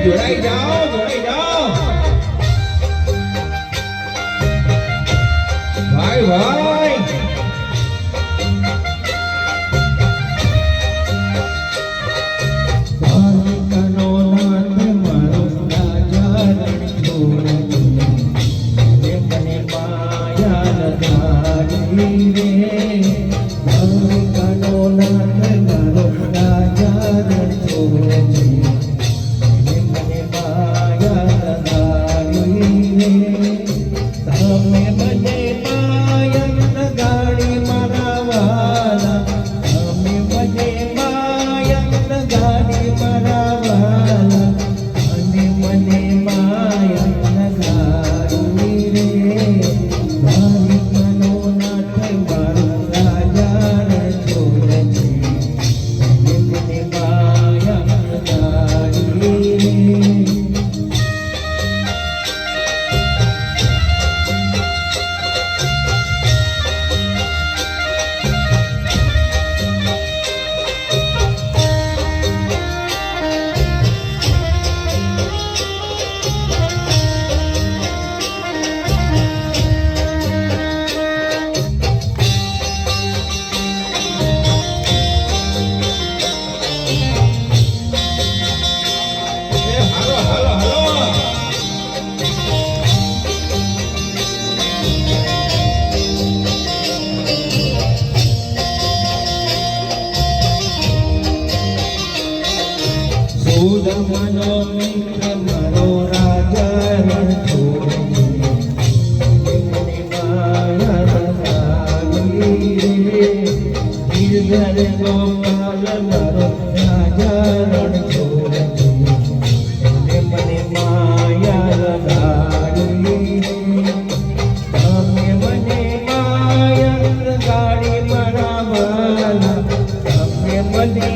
જોડાઈ જાઓ જોડાઈ જાઓ ભાઈ ભાઈ સુદામાનો મિત્ર મારો રાજા રણ છોડી મને માયા લાગી રે ગિરધર ગોપાલ મારો રાજા રણ છોડી મને માયા લાગી તમે મને માયા લગાડી મારા વાલા તમે મને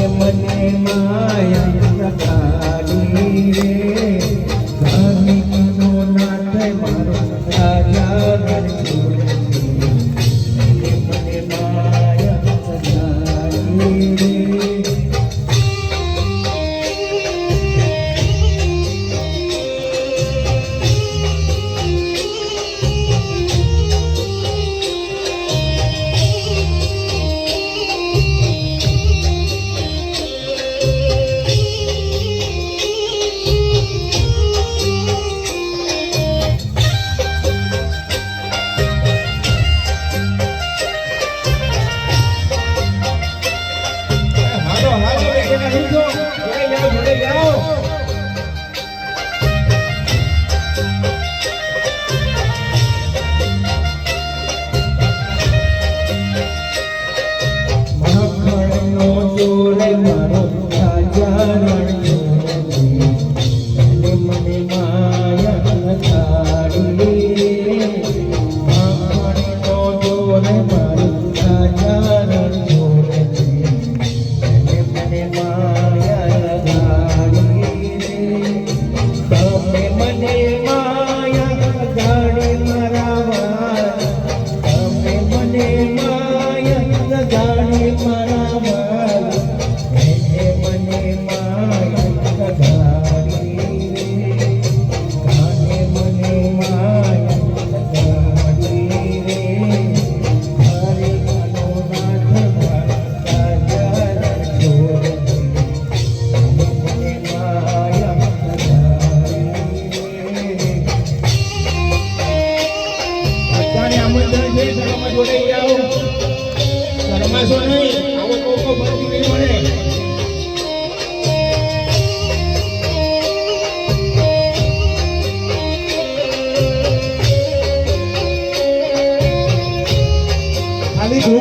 મને માયા લગાડી રે ધાર્મિકનો નાથ મારો રાજા રણ છોડી મને માયા લગાડી રે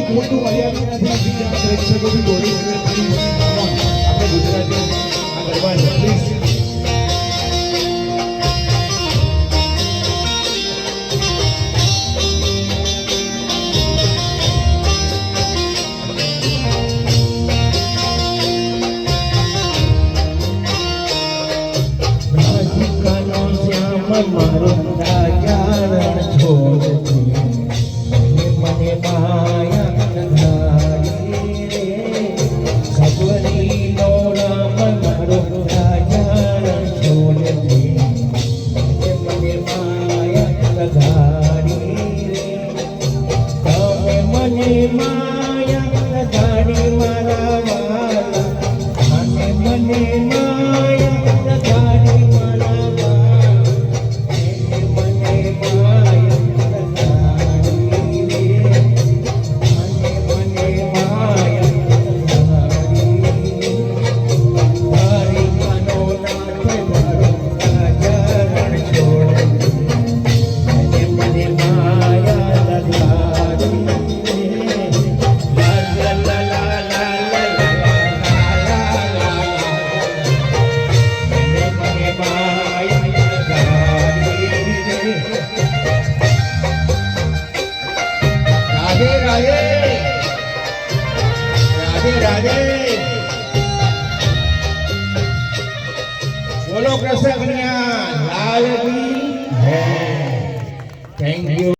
મોટું મર્યાદા નથી પ્રેક્ષકો બી દોડી આપણે ગુજરાતી આ ગરબા પ્લીઝ મારો રાજા રણ છોડતી મને માયા લગાડી રે રાધે રાધે રાધે બોલો કૃષ્ણ કન્યા લાલ કી જય. Thank you.